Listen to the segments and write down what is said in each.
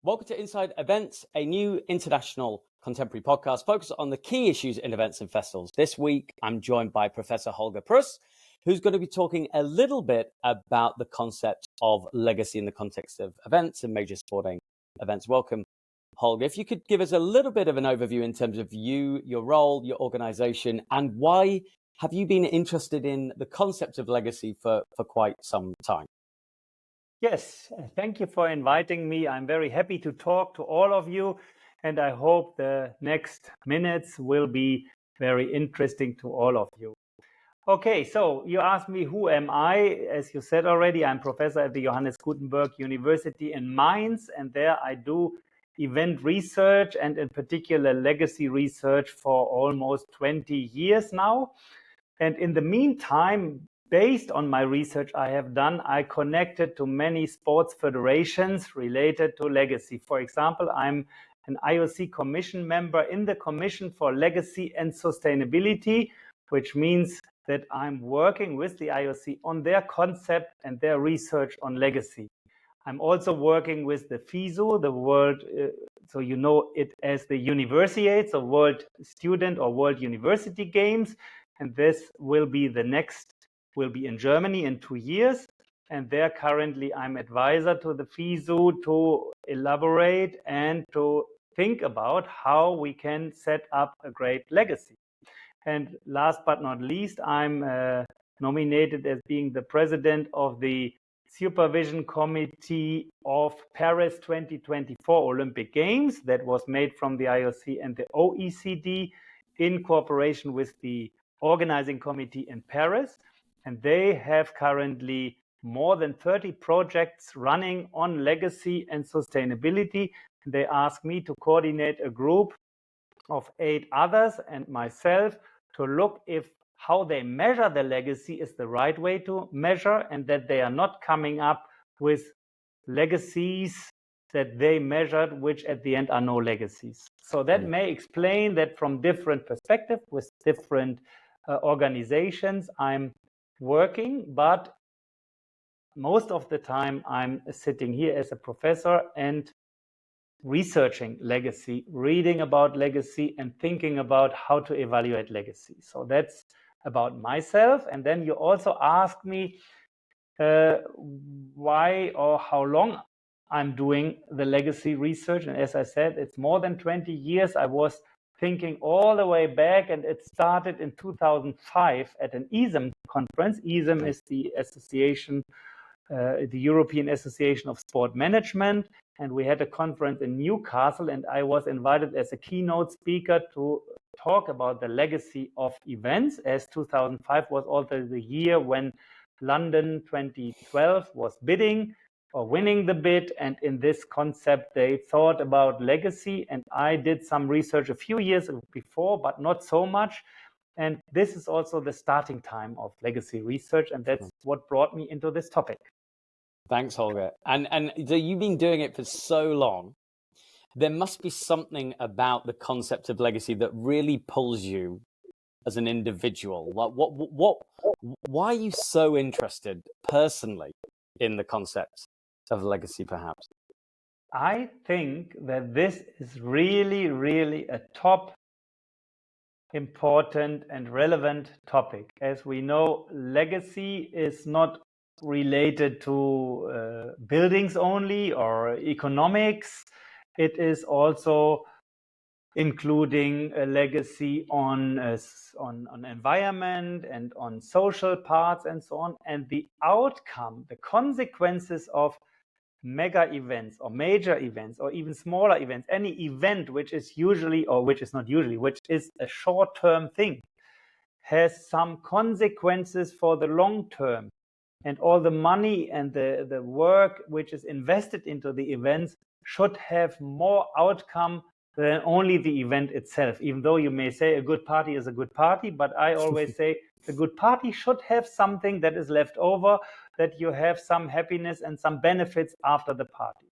Welcome to Inside Events, a new international contemporary podcast focused on the key issues in events and festivals. This week, I'm joined by Professor Holger Preuss, who's going to be talking a little bit about the concept of legacy in the context of events and major sporting events. Welcome, Holger. If you could give us a little bit of an overview in terms of you, your role, your organization, and why have you been interested in the concept of legacy for quite some time? Yes, thank you for inviting me. I'm very happy to talk to all of you, and I hope the next minutes will be very interesting to all of you. Okay, so you asked me, who am I? As you said already, I'm professor at the Johannes Gutenberg-Universität in Mainz, and there I do event research and in particular legacy research for almost 20 years now. And in the meantime, based on my research I have done, I connected to many sports federations related to legacy. For example, I'm an IOC commission member in the Commission for Legacy and Sustainability, which means that I'm working with the IOC on their concept and their research on legacy. I'm also working with the FISU, the World, so you know it as the Universiade, so World Student or World University Games. And this will be in Germany in 2 years. And there currently I'm advisor to the FISU to elaborate and to think about how we can set up a great legacy. And last but not least, I'm nominated as being the president of the Supervision Committee of Paris 2024 Olympic Games that was made from the IOC and the OECD in cooperation with the organizing committee in Paris. And they have currently more than 30 projects running on legacy and sustainability. They asked me to coordinate a group of 8 others and myself to look if how they measure the legacy is the right way to measure, and that they are not coming up with legacies that they measured, which at the end are no legacies. So that may explain that from different perspectives with different organizations I'm working, but most of the time I'm sitting here as a professor and researching legacy, reading about legacy and thinking about how to evaluate legacy. So that's about myself. And then you also asked me why or how long I'm doing the legacy research. And as I said, it's more than 20 years. I was thinking all the way back, and it started in 2005 at an ISEM conference. ISEM is the association, the European Association of Sport Management, and we had a conference in Newcastle, and I was invited as a keynote speaker to talk about the legacy of events, as 2005 was also the year when London 2012 was bidding or winning the bid, and in this concept they thought about legacy, and I did some research a few years before, but not so much. And this is also the starting time of legacy research, and that's what brought me into this topic. Thanks, Holger. And so you've been doing it for so long. There must be something about the concept of legacy that really pulls you as an individual. Why are you so interested personally in the concept of legacy, perhaps? I think that this is really a top important and relevant topic. As we know, legacy is not related to buildings only or economics. It is also including a legacy on environment and on social parts and so on. And the outcome, the consequences of mega events or major events or even smaller events, any event which is usually, or which is not usually, which is a short-term thing, has some consequences for the long term. And all the money and the work which is invested into the events should have more outcome than only the event itself. Even though you may say a good party is a good party, but I always say a good party should have something that is left over, that you have some happiness and some benefits after the party.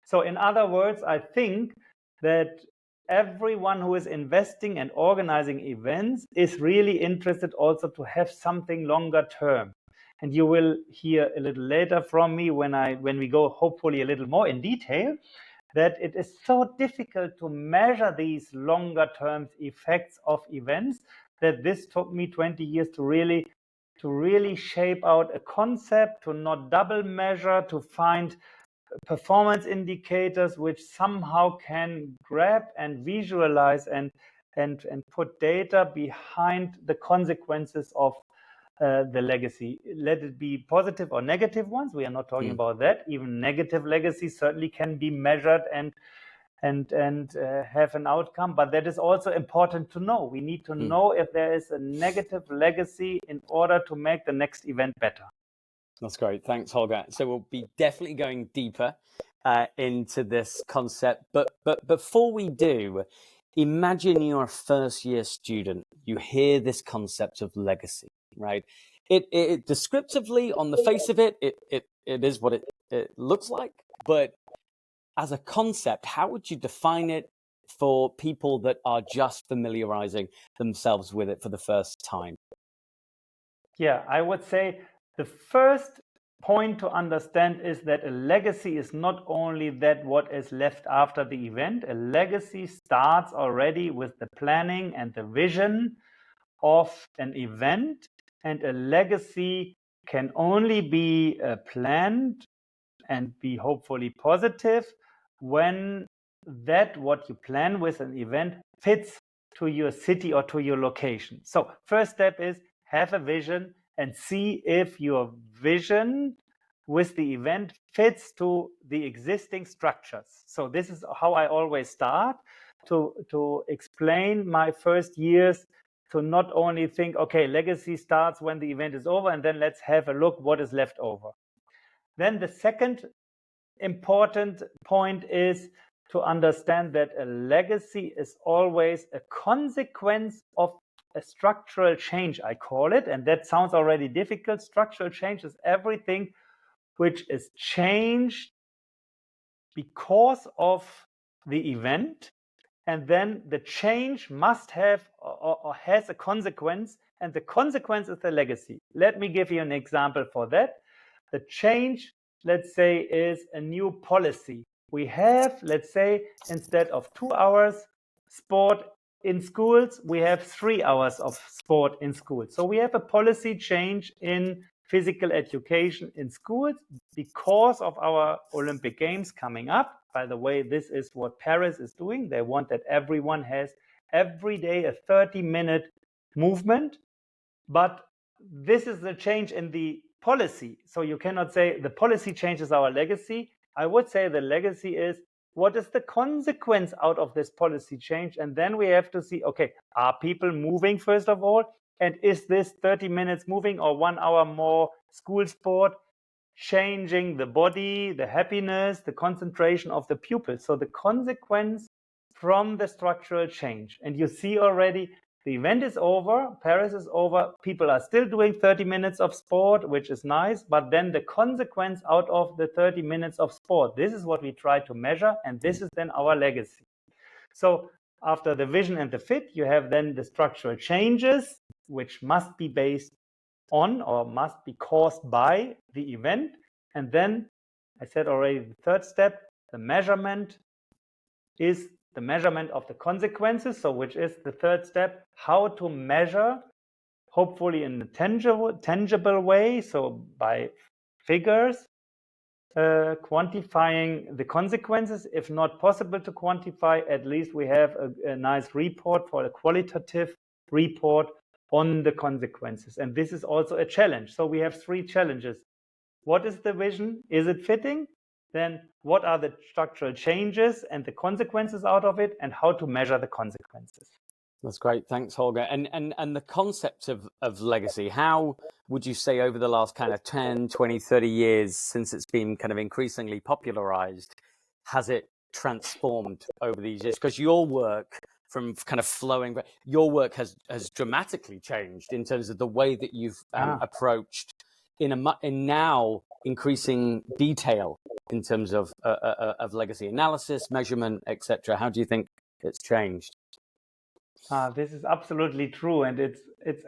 So in other words, I think that everyone who is investing and organizing events is really interested also to have something longer term. And you will hear a little later from me when we go hopefully a little more in detail. that it is so difficult to measure these longer term effects of events that this took me 20 years to really shape out a concept, to not double measure, to find performance indicators which somehow can grab and visualize and put data behind the consequences of the legacy. Let it be positive or negative ones. We are not talking about that. Even negative legacy certainly can be measured and have an outcome. But that is also important to know. We need to know if there is a negative legacy in order to make the next event better. That's great. Thanks, Holger. So we'll be definitely going deeper into this concept. But before we do, imagine you're a first year student. You hear this concept of legacy, right? It descriptively, on the face of it, it is what it looks like. But as a concept, how would you define it for people that are just familiarizing themselves with it for the first time? Yeah, I would say the first point to understand is that a legacy is not only that what is left after the event. A legacy starts already with the planning and the vision of an event, and a legacy can only be planned and be hopefully positive when that what you plan with an event fits to your city or to your location. So first step is have a vision and see if your vision with the event fits to the existing structures. So this is how I always start to explain my first years, to not only think, okay, legacy starts when the event is over, and then let's have a look what is left over. Then the second important point is to understand that a legacy is always a consequence of a structural change, I call it. And that sounds already difficult. Structural change is everything which is changed because of the event. And then the change must have or has a consequence. And the consequence is the legacy. Let me give you an example for that. The change, let's say, is a new policy. We have, let's say, instead of 2 hours sport in schools, we have 3 hours of sport in schools. So we have a policy change in physical education in schools because of our Olympic Games coming up. By the way, this is what Paris is doing. They want that everyone has every day a 30-minute movement. But this is the change in the policy. So you cannot say the policy changes our legacy. I would say the legacy is what is the consequence out of this policy change? And then we have to see, okay, are people moving first of all? And is this 30 minutes moving or 1 hour more school sport changing the body, the happiness, the concentration of the pupils? So the consequence from the structural change. And you see already the event is over, Paris is over, people are still doing 30 minutes of sport, which is nice, but then the consequence out of the 30 minutes of sport, this is what we try to measure, and this is then our legacy. So after the vision and the fit, you have then the structural changes, which must be based on or must be caused by the event. And then, I said already, the third step, the measurement is the measurement of the consequences. So which is the third step, how to measure, hopefully in a tangible way, so by figures, quantifying the consequences. If not possible to quantify, at least we have a nice report for a qualitative report on the consequences. And this is also a challenge. So we have 3 challenges. What is the vision? Is it fitting? Then what are the structural changes and the consequences out of it, and how to measure the consequences? That's great. Thanks, Holger. And the concept of legacy, how would you say over the last kind of 10, 20, 30 years since it's been kind of increasingly popularized, has it transformed over these years? Because your work from kind of flowing, your work has dramatically changed in terms of the way that you've approached in now increasing detail in terms of legacy analysis, measurement, etc. How do you think it's changed? This is absolutely true, and it's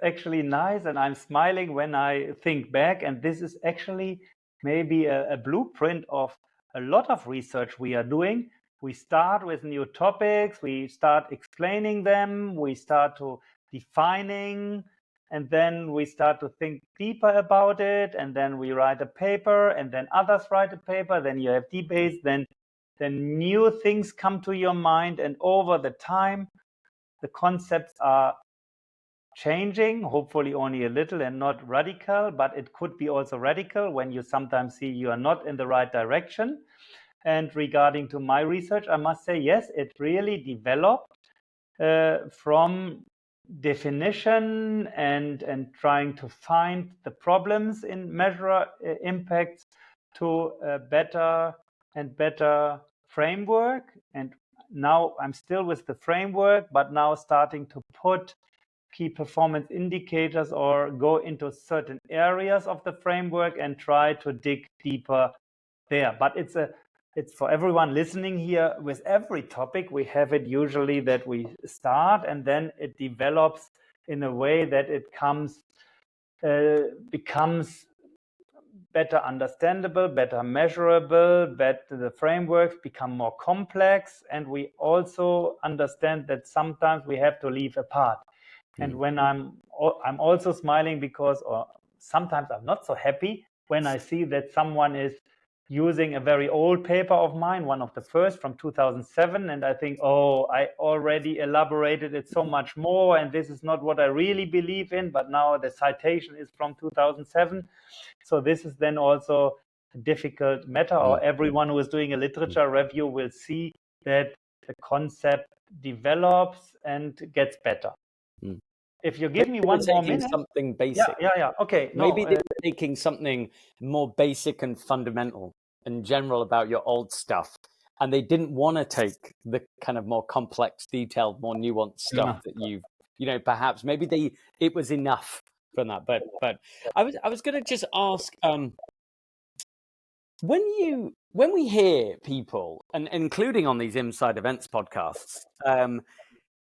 actually nice, and I'm smiling when I think back, and this is actually maybe a blueprint of a lot of research we are doing. We start with new topics, we start explaining them, we start to defining, and then we start to think deeper about it, and then we write a paper, and then others write a paper, then you have debates, then new things come to your mind, and over the time, the concepts are changing, hopefully only a little and not radical, but it could be also radical when you sometimes see you are not in the right direction. And regarding to my research, I must say, yes, it really developed from definition and trying to find the problems in measure impacts to a better and better framework. And now I'm still with the framework, but now starting to put key performance indicators or go into certain areas of the framework and try to dig deeper there. But it's for everyone listening here. With every topic, we have it usually that we start and then it develops in a way that it becomes better understandable, better measurable, better the frameworks become more complex, and we also understand that sometimes we have to leave a part. And when I'm also smiling because, or sometimes I'm not so happy when I see that someone is using a very old paper of mine, one of the first from 2007, and I think, oh, I already elaborated it so much more, and this is not what I really believe in, but now the citation is from 2007. So this is then also a difficult matter, or everyone who is doing a literature review will see that the concept develops and gets better. If you give me one more minute. Something basic. Yeah. Okay. Maybe they were taking something more basic and fundamental and general about your old stuff, and they didn't want to take the kind of more complex, detailed, more nuanced stuff that perhaps maybe it was enough from that. But I was going to just ask, when we hear people, and including on these InsideEvents podcasts,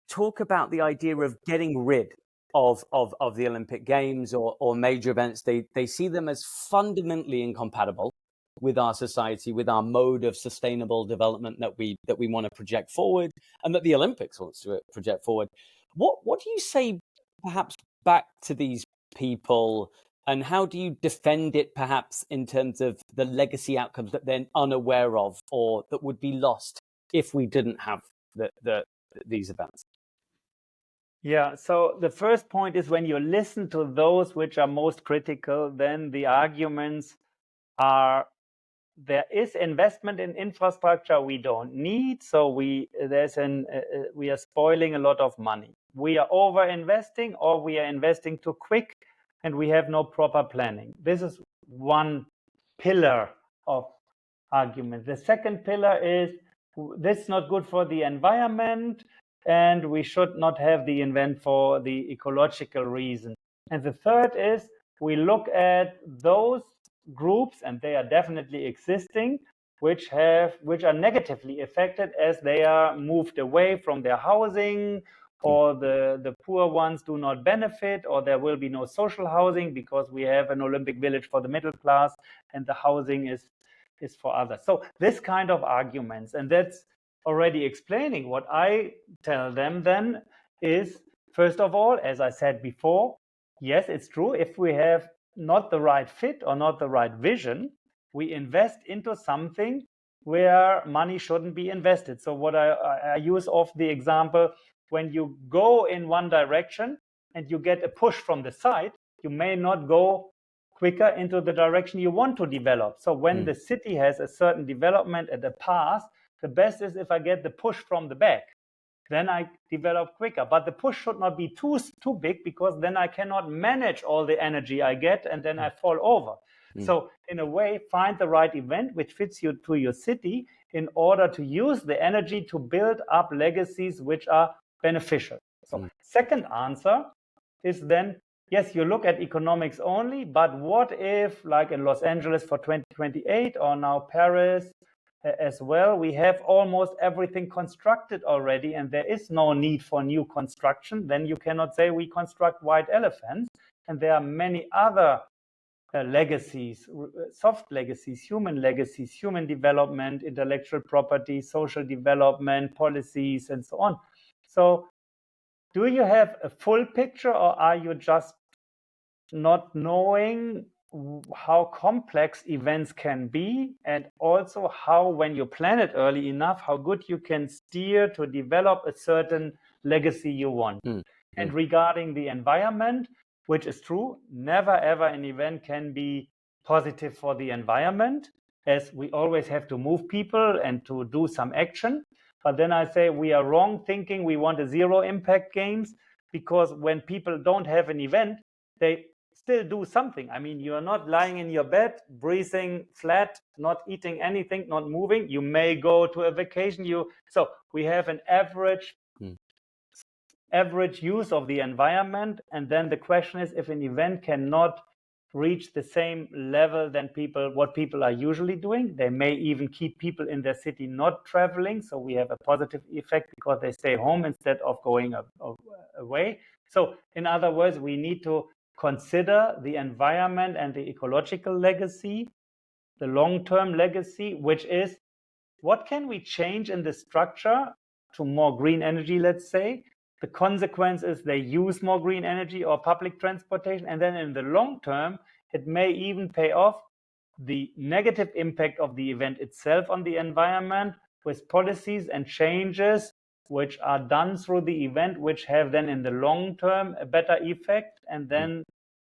talk about the idea of getting rid of the Olympic Games or major events, they see them as fundamentally incompatible with our society, with our mode of sustainable development that we want to project forward, and that the Olympics wants to project forward. What do you say perhaps back to these people, and how do you defend it perhaps in terms of the legacy outcomes that they're unaware of or that would be lost if we didn't have these events? Yeah, so the first point is when you listen to those which are most critical, then the arguments are there is investment in infrastructure we don't need, so we are spoiling a lot of money. We are over investing, or we are investing too quick and we have no proper planning. This is one pillar of argument. The second pillar is this is not good for the environment, and we should not have the event for the ecological reason. And the third is we look at those groups, and they are definitely existing, which are negatively affected as they are moved away from their housing, or the poor ones do not benefit, or there will be no social housing because we have an Olympic Village for the middle class and the housing is for others. So this kind of arguments, and that's already explaining what I tell them then is, first of all, as I said before, yes, it's true. If we have not the right fit or not the right vision, we invest into something where money shouldn't be invested. So what I use of the example, when you go in one direction and you get a push from the side, you may not go quicker into the direction you want to develop. So when the city has a certain development at the path, the best is if I get the push from the back, then I develop quicker. But the push should not be too big, because then I cannot manage all the energy I get and then I fall over. So in a way, find the right event which fits you to your city in order to use the energy to build up legacies which are beneficial. So second answer is then, yes, you look at economics only, but what if, like in Los Angeles for 2028 or now Paris as well, we have almost everything constructed already and there is no need for new construction, then you cannot say we construct white elephants. And there are many other legacies, soft legacies, human development, intellectual property, social development, policies, and so on. So do you have a full picture, or are you just not knowing how complex events can be, and also how, when you plan it early enough, how good you can steer to develop a certain legacy you want? And regarding the environment, which is true, never ever an event can be positive for the environment, as we always have to move people and to do some action. But then I say we are wrong thinking we want a zero impact games, because when people don't have an event, they still do something. I mean, you are not lying in your bed, breathing flat, not eating anything, not moving. You may go to a vacation. So we have an average use of the environment. And then the question is, if an event cannot reach the same level than what people are usually doing, they may even keep people in their city not traveling. So we have a positive effect because they stay home instead of going away. So in other words, we need to consider the environment and the ecological legacy, the long-term legacy, which is what can we change in the structure to more green energy, let's say. The consequence is they use more green energy or public transportation. And then in the long term, it may even pay off the negative impact of the event itself on the environment with policies and changes which are done through the event, which have then in the long term a better effect. And then,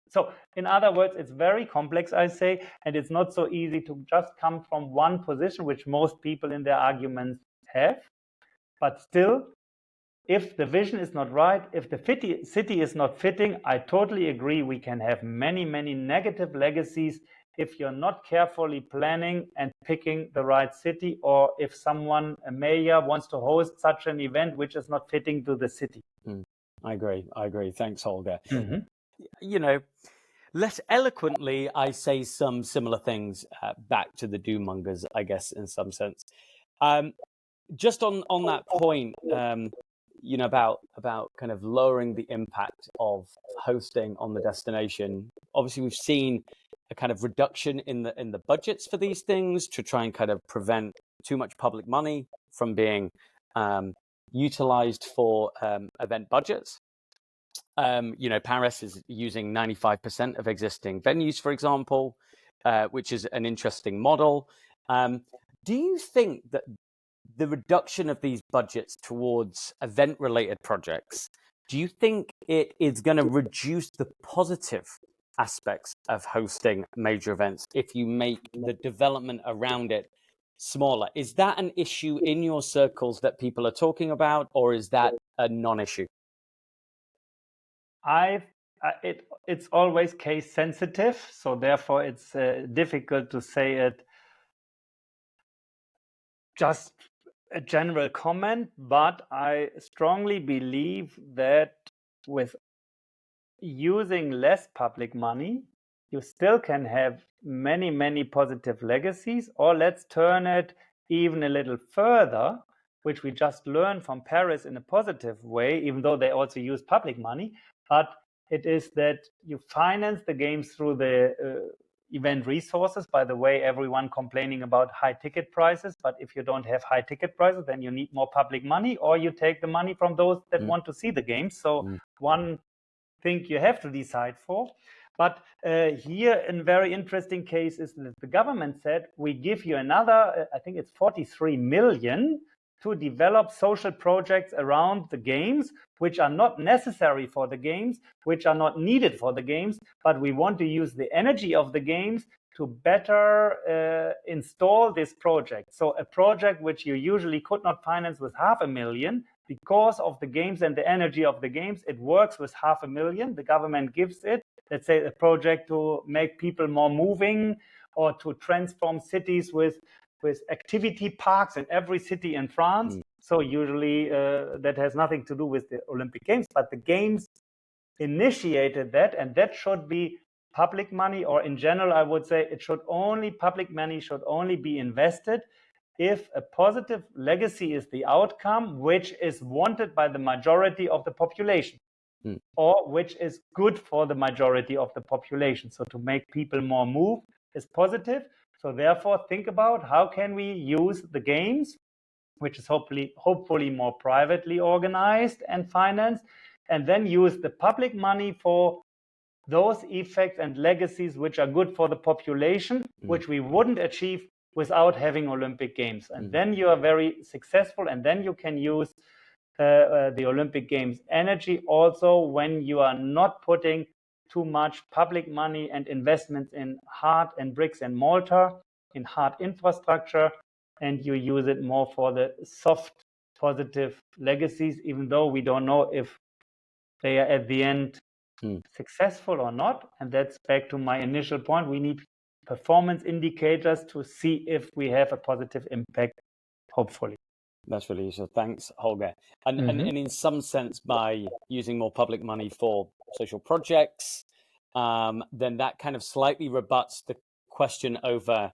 so in other words, it's very complex, I say, and it's not so easy to just come from one position, which most people in their arguments have. But still, if the vision is not right, if the city is not fitting, I totally agree. We can have many, many negative legacies if you're not carefully planning and picking the right city, or if someone, a mayor, wants to host such an event which is not fitting to the city. I agree. Thanks, Holger. You know, less eloquently, I say some similar things back to the doom-mongers, I guess, in some sense. Just on that point, about kind of lowering the impact of hosting on the destination. Obviously, we've seen a kind of reduction in the budgets for these things to try and kind of prevent too much public money from being utilized for event budgets. Paris is using 95% of existing venues, for example, which is an interesting model. Do you think that the reduction of these budgets towards event-related projects, do you think it is going to reduce the positive aspects of hosting major events if you make the development around it smaller? Is that an issue in your circles that people are talking about, or is that a non-issue? It's always case sensitive, so therefore it's difficult to say it just a general comment, but I strongly believe that with using less public money, you still can have many, many positive legacies. Or let's turn it even a little further, which we just learned from Paris in a positive way, even though they also use public money. But it is that you finance the games through the event resources. By the way, everyone complaining about high ticket prices, but if you don't have high ticket prices, then you need more public money, or you take the money from those that want to see the games. So one thing you have to decide for. But here, a very interesting case is that the government said, we give you another, I think it's 43 million to develop social projects around the games, which are not necessary for the games, which are not needed for the games, but we want to use the energy of the games to better install this project. So a project which you usually could not finance with 500,000, because of the games and the energy of the games, it works with 500,000. The government gives it, let's say, a project to make people more moving, or to transform cities with activity parks in every city in France. So usually that has nothing to do with the Olympic Games, but the games initiated that, and that should be public money, or in general, I would say public money should only be invested if a positive legacy is the outcome, which is wanted by the majority of the population. or which is good for the majority of the population. So to make people more move is positive. So therefore, think about how can we use the games, which is hopefully more privately organized and financed, and then use the public money for those effects and legacies which are good for the population, which we wouldn't achieve without having Olympic Games. And then you are very successful, and then you can use the Olympic Games energy also when you are not putting too much public money and investments in hard and bricks and mortar, in hard infrastructure, and you use it more for the soft, positive legacies, even though we don't know if they are at the end successful or not. And that's back to my initial point. We need performance indicators to see if we have a positive impact, hopefully. That's really useful. Thanks, Holger. And in some sense, by using more public money for social projects, then that kind of slightly rebuts the question over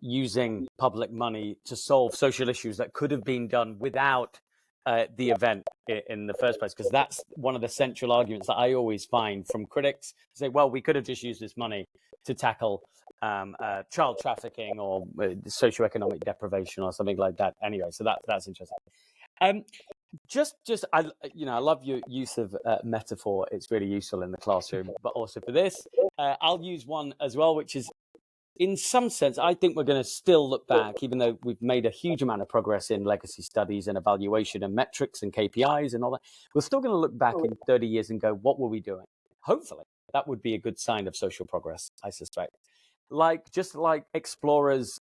using public money to solve social issues that could have been done without the event in the first place, because that's one of the central arguments that I always find from critics. Say, well, we could have just used this money to tackle child trafficking or socioeconomic deprivation or something like that. Anyway, so that's interesting. I love your use of metaphor. It's really useful in the classroom, but also for this, I'll use one as well, which is, in some sense, I think we're going to still look back, even though we've made a huge amount of progress in legacy studies and evaluation and metrics and KPIs and all that. We're still going to look back in 30 years and go, what were we doing? Hopefully, that would be a good sign of social progress, I suspect. Just like explorers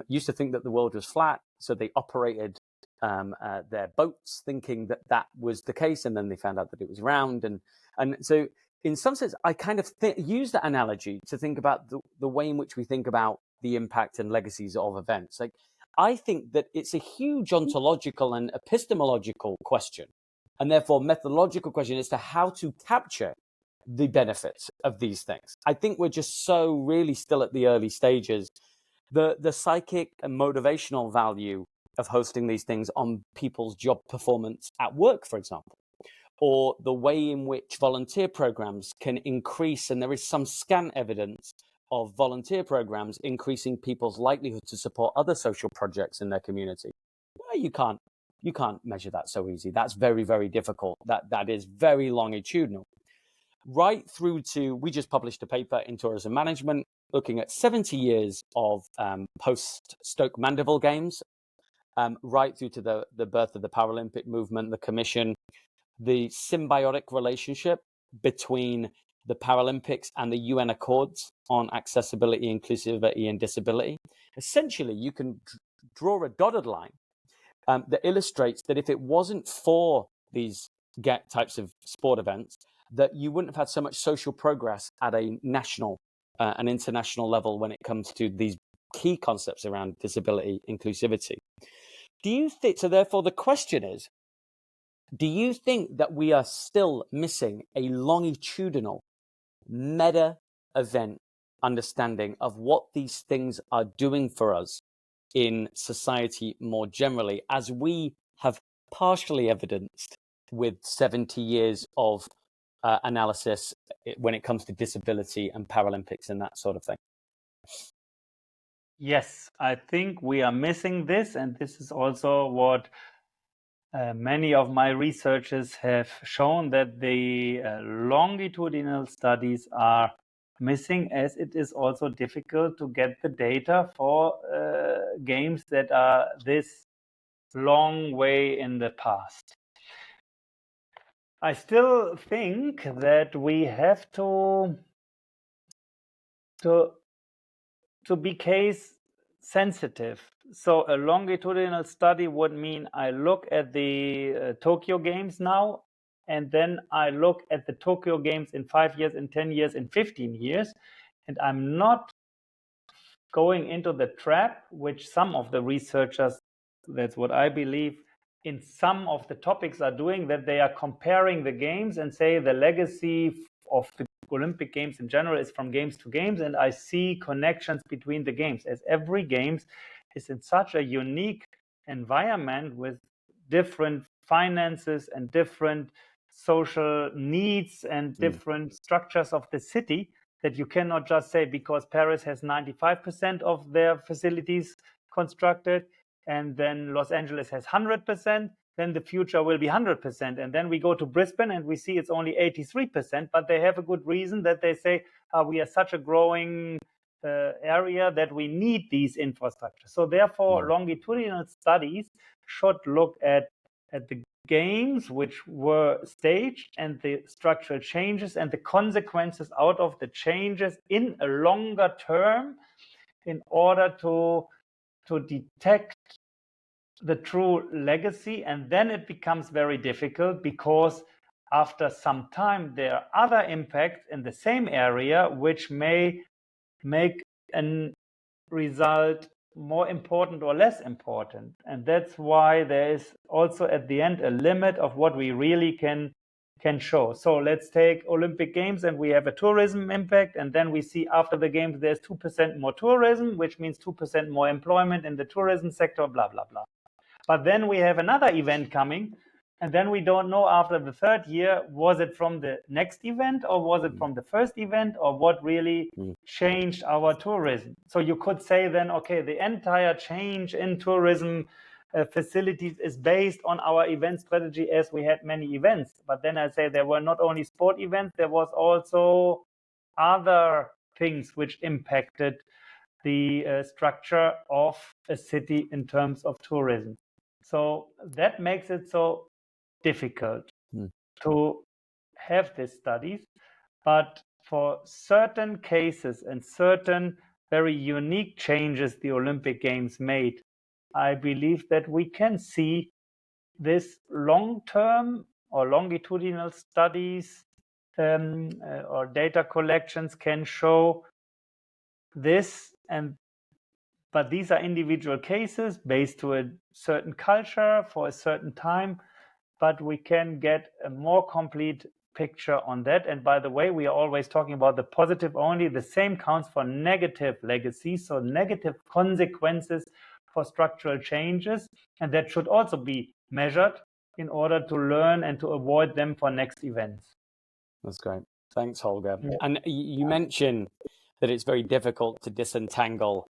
used to think that the world was flat, so they operated their boats thinking that that was the case, and then they found out that it was round. And so in some sense, I kind of use that analogy to think about the way in which we think about the impact and legacies of events. Like, I think that it's a huge ontological and epistemological question, and therefore methodological question as to how to capture the benefits of these things. I think we're just so really still at the early stages. The psychic and motivational value of hosting these things on people's job performance at work, for example, or the way in which volunteer programs can increase, and there is some scant evidence of volunteer programs increasing people's likelihood to support other social projects in their community. Well, you can't measure that so easy. That's very, very difficult. That is very longitudinal. Right through to, we just published a paper in Tourism Management looking at 70 years of post-Stoke Mandeville Games, right through to the birth of the Paralympic movement, the Commission, the symbiotic relationship between the Paralympics and the UN Accords on accessibility, inclusivity, and disability. Essentially, you can draw a dotted line that illustrates that if it wasn't for these types of sport events, that you wouldn't have had so much social progress at a national and international level when it comes to these key concepts around disability, inclusivity. Do you think, so therefore the question is, do you think that we are still missing a longitudinal meta event understanding of what these things are doing for us in society more generally, as we have partially evidenced with 70 years of analysis when it comes to disability and Paralympics and that sort of thing? Yes, I think we are missing this, and this is also what many of my researchers have shown, that the longitudinal studies are missing, as it is also difficult to get the data for games that are this long way in the past. I still think that we have to be case sensitive. So a longitudinal study would mean I look at the Tokyo Games now, and then I look at the Tokyo Games in 5 years, in 10 years, in 15 years, and I'm not going into the trap which some of the researchers, that's what I believe, in some of the topics are doing, that they are comparing the games and say the legacy of the Olympic Games in general is from games to games, and I see connections between the games, as every games is in such a unique environment with different finances and different social needs and different structures of the city, that you cannot just say because Paris has 95% of their facilities constructed and then Los Angeles has 100%, then the future will be 100%. And then we go to Brisbane and we see it's only 83%, but they have a good reason that they say, we are such a growing area that we need these infrastructures. So therefore, longitudinal studies should look at the games which were staged and the structural changes and the consequences out of the changes in a longer term in order to detect the true legacy. And then it becomes very difficult because after some time there are other impacts in the same area which may make a result more important or less important. And that's why there is also at the end a limit of what we really can show. So let's take Olympic Games and we have a tourism impact, and then we see after the games there's 2% more tourism, which means 2% more employment in the tourism sector, blah, blah, blah. But then we have another event coming, and then we don't know after the third year, was it from the next event or was it from the first event, or what really changed our tourism? So you could say then, okay, the entire change in tourism facilities is based on our event strategy as we had many events. But then I say there were not only sport events, there was also other things which impacted the structure of a city in terms of tourism. So that makes it so difficult to have these studies. But for certain cases and certain very unique changes the Olympic Games made, I believe that we can see this long-term or longitudinal studies or data collections can show this. But these are individual cases based to a certain culture for a certain time, but we can get a more complete picture on that. And by the way, we are always talking about the positive only. The same counts for negative legacies, so negative consequences for structural changes. And that should also be measured in order to learn and to avoid them for next events. That's great. Thanks, Holger. And you mentioned that it's very difficult to disentangle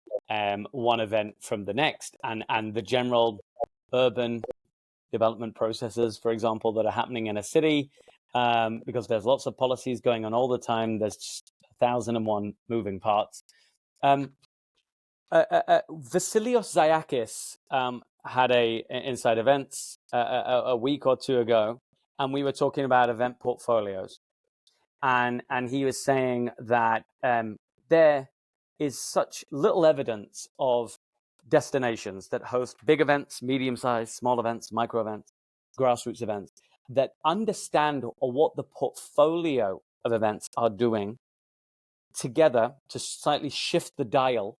one event from the next, and the general urban development processes, for example, that are happening in a city, because there's lots of policies going on all the time. There's 1,001 moving parts. Vasilios Zayakis had a InsideEvents a week or two ago, and we were talking about event portfolios, and he was saying that there is such little evidence of destinations that host big events, medium-sized, small events, micro events, grassroots events, that understand or what the portfolio of events are doing together to slightly shift the dial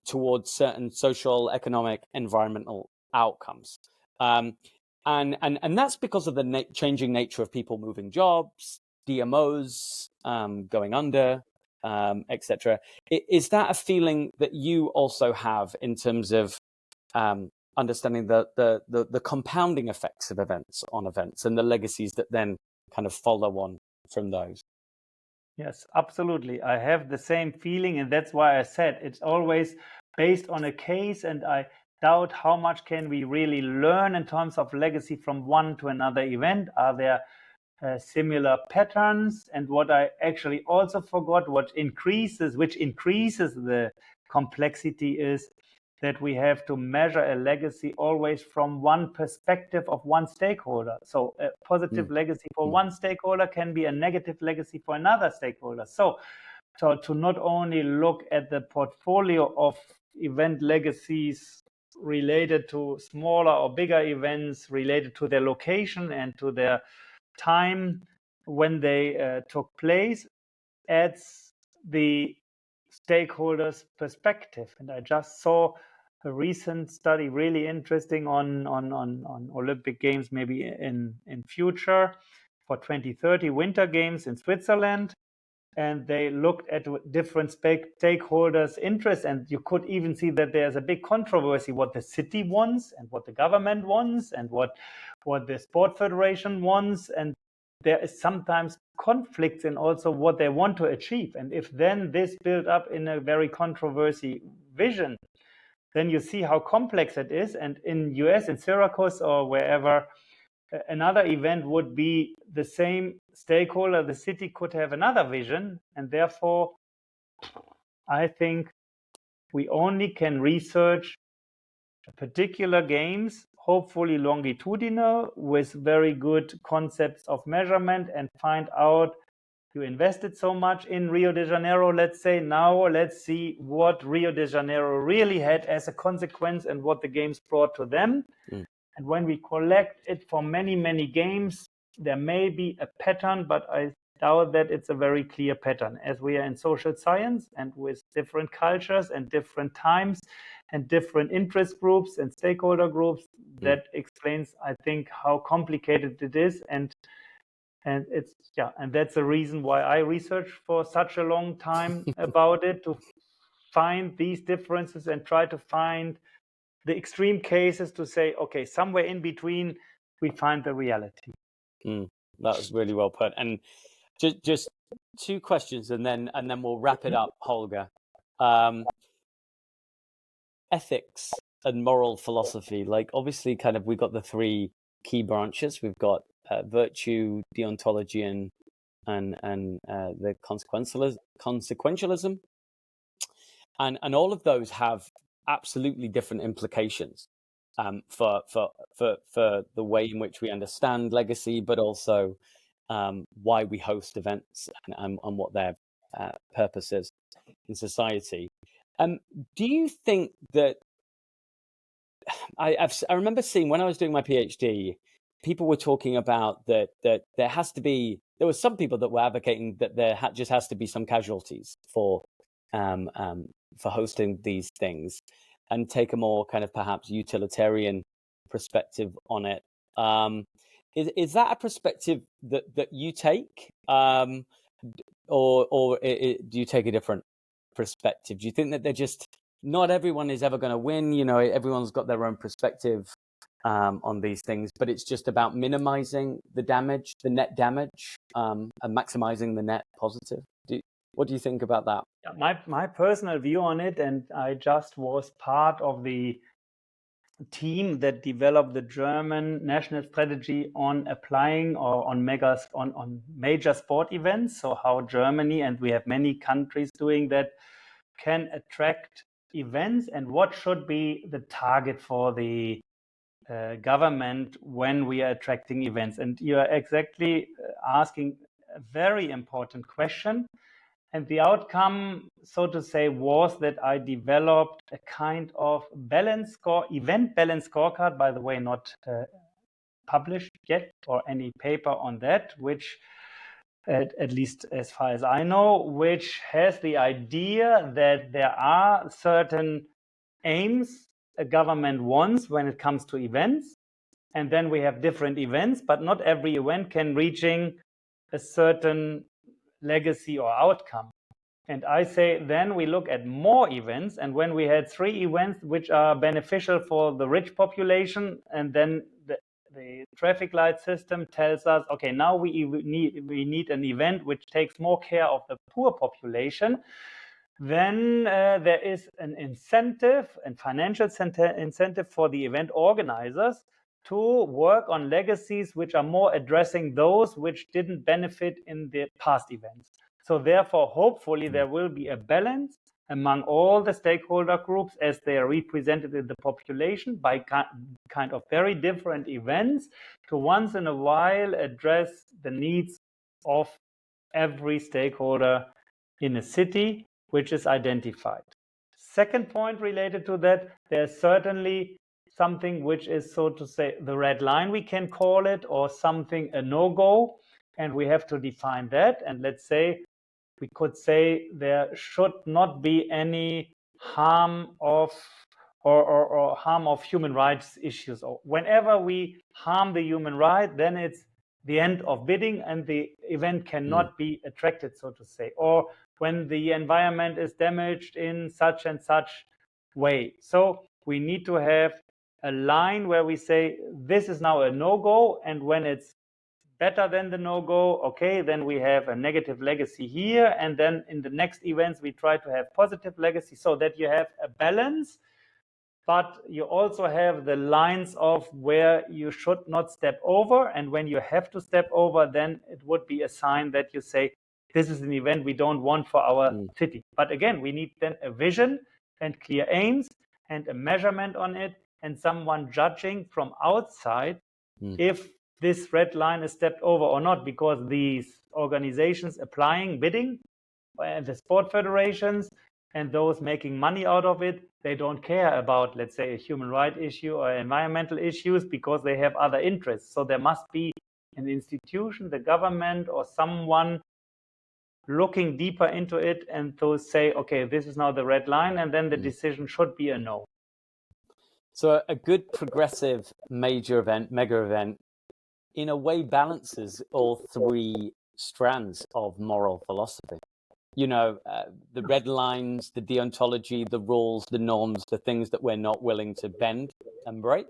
towards certain social, economic, environmental outcomes. And that's because of the changing nature of people moving jobs, DMOs going under, etc. Is that a feeling that you also have in terms of understanding the compounding effects of events on events and the legacies that then kind of follow on from those? Yes, absolutely. I have the same feeling, and that's why I said it's always based on a case, and I doubt how much can we really learn in terms of legacy from one to another event. Are there similar patterns? And what I actually also forgot, which increases the complexity, is that we have to measure a legacy always from one perspective of one stakeholder. So a positive legacy for one stakeholder can be a negative legacy for another stakeholder. So to not only look at the portfolio of event legacies related to smaller or bigger events, related to their location and to their time when they took place, adds the stakeholders' perspective. And I just saw a recent study, really interesting, on Olympic Games, maybe in future, for 2030 Winter Games in Switzerland. And they looked at different stakeholders' interests, and you could even see that there's a big controversy what the city wants and what the government wants and what what the sport federation wants, and there is sometimes conflicts in also what they want to achieve. And if then this built up in a very controversy vision, then you see how complex it is. And in US, in Syracuse or wherever, another event would be the same stakeholder. The city could have another vision, and therefore I think we only can research particular games, hopefully longitudinal, with very good concepts of measurement, and find out you invested so much in Rio de Janeiro, let's say. Now let's see what Rio de Janeiro really had as a consequence and what the games brought to them. And when we collect it for many, many games, there may be a pattern, but I doubt that it's a very clear pattern, as we are in social science and with different cultures and different times and different interest groups and stakeholder groups. That explains, I think, how complicated it is. And it's, and that's the reason why I researched for such a long time about it, to find these differences and try to find the extreme cases to say, okay, somewhere in between, we find the reality. That was really well put. And just two questions, and then we'll wrap it up, Holger. Ethics and moral philosophy, like obviously kind of we've got the three key branches. We've got virtue, deontology, and the consequentialism. And all of those have absolutely different implications for the way in which we understand legacy, but also why we host events and what their purpose is in society. Do you think that I remember seeing when I was doing my PhD, people were talking about that there were some people that were advocating that there just has to be some casualties for hosting these things, and take a more kind of perhaps utilitarian perspective on it. Is that a perspective that you take, or do you take a different perspective? Do you think that they're just not everyone is ever going to win? You know, everyone's got their own perspective on these things, but it's just about minimizing the damage, the net damage, and maximizing the net positive. What do you think about that? My personal view on it, and I just was part of the team that developed the German national strategy on applying or on major sport events. So how Germany, and we have many countries doing that, can attract events, and what should be the target for the government when we are attracting events. And you are exactly asking a very important question. And the outcome, so to say, was that I developed a kind of event balance scorecard, by the way, not published yet or any paper on that, which at least as far as I know, which has the idea that there are certain aims a government wants when it comes to events. And then we have different events, but not every event can reaching a certain legacy or outcome. And I say then we look at more events, and when we had 3 events which are beneficial for the rich population, and then the traffic light system tells us, okay, now we need an event which takes more care of the poor population, then there is an incentive and financial incentive for the event organizers to work on legacies which are more addressing those which didn't benefit in the past events. So therefore, hopefully there will be a balance among all the stakeholder groups as they are represented in the population by kind of very different events, to once in a while address the needs of every stakeholder in a city which is identified. Second point related to that, there's certainly something which is, so to say, the red line, we can call it, or something a no-go, and we have to define that. And let's say, we could say there should not be any harm of or harm of human rights issues. Or whenever we harm the human right, then it's the end of bidding and the event cannot be attracted, so to say. Or when the environment is damaged in such and such way. So we need to have a line where we say this is now a no-go, and when it's better than the no-go, okay, then we have a negative legacy here, and then in the next events we try to have positive legacy, so that you have a balance, but you also have the lines of where you should not step over, and when you have to step over, then it would be a sign that you say this is an event we don't want for our city. But again, we need then a vision and clear aims and a measurement on it, and someone judging from outside if this red line is stepped over or not, because these organizations applying, bidding, the sport federations and those making money out of it, they don't care about, let's say, a human rights issue or environmental issues, because they have other interests. So there must be an institution, the government or someone looking deeper into it and to say, okay, this is now the red line, and then the decision should be a no. So a good progressive major event, mega event, in a way balances all three strands of moral philosophy. You know, the red lines, the deontology, the rules, the norms, the things that we're not willing to bend and break.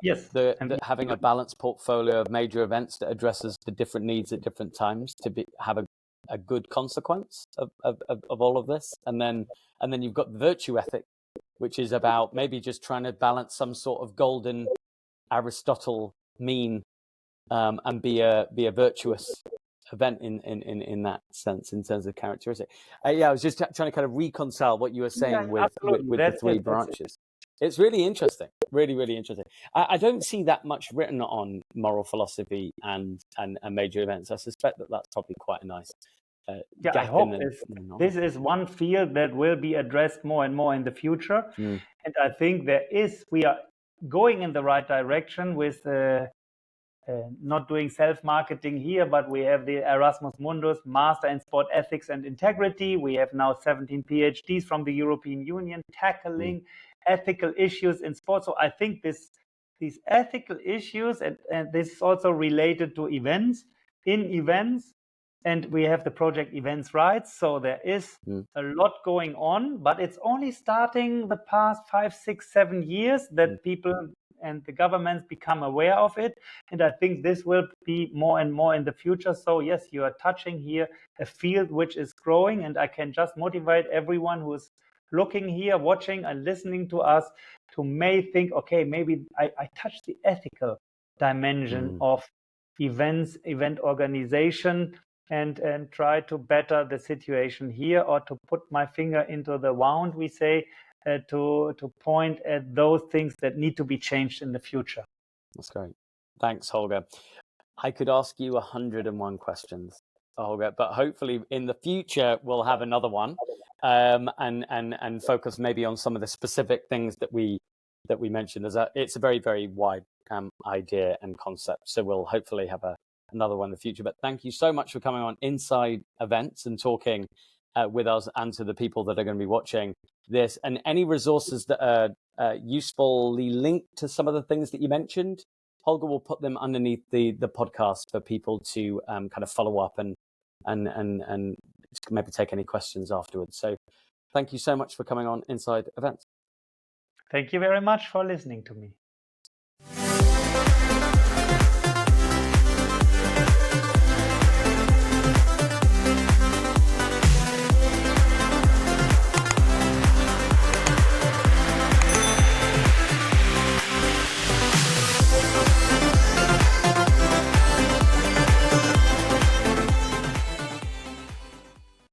Yes. Having a balanced portfolio of major events that addresses the different needs at different times to have a good consequence of all of this. And then you've got the virtue ethic, which is about maybe just trying to balance some sort of golden Aristotle mean, and be a virtuous event in that sense, in terms of characteristic. I was just trying to kind of reconcile what you were saying with the three branches. It's really interesting, really, really interesting. I don't see that much written on moral philosophy and major events. I suspect that that's probably quite a nice gap. I hope this is one field that will be addressed more and more in the future. And I think we are going in the right direction with not doing self-marketing here, but we have the Erasmus Mundus Master in Sport Ethics and Integrity. We have now 17 PhDs from the European Union tackling ethical issues in sport. So I think these ethical issues, and this is also related to events, and we have the project Events Rights. So there is a lot going on, but it's only starting the past 5, 6, 7 years that people and the governments become aware of it. And I think this will be more and more in the future. So yes, you are touching here a field which is growing, and I can just motivate everyone who is looking here, watching and listening to us, to may think, okay, maybe I touch the ethical dimension of event organization, and try to better the situation here, or to put my finger into the wound, we say, to point at those things that need to be changed in the future. That's great. Thanks, Holger. I could ask you 101 questions, Holger, but hopefully in the future we'll have another one, and focus maybe on some of the specific things that we mentioned. It's a very, very wide idea and concept, so we'll hopefully have another one in the future. But thank you so much for coming on Inside Events and talking with us and to the people that are going to be watching this. And any resources that are usefully linked to some of the things that you mentioned, Holger will put them underneath the podcast for people to kind of follow up and maybe take any questions afterwards. So thank you so much for coming on Inside Events. Thank you very much for listening to me.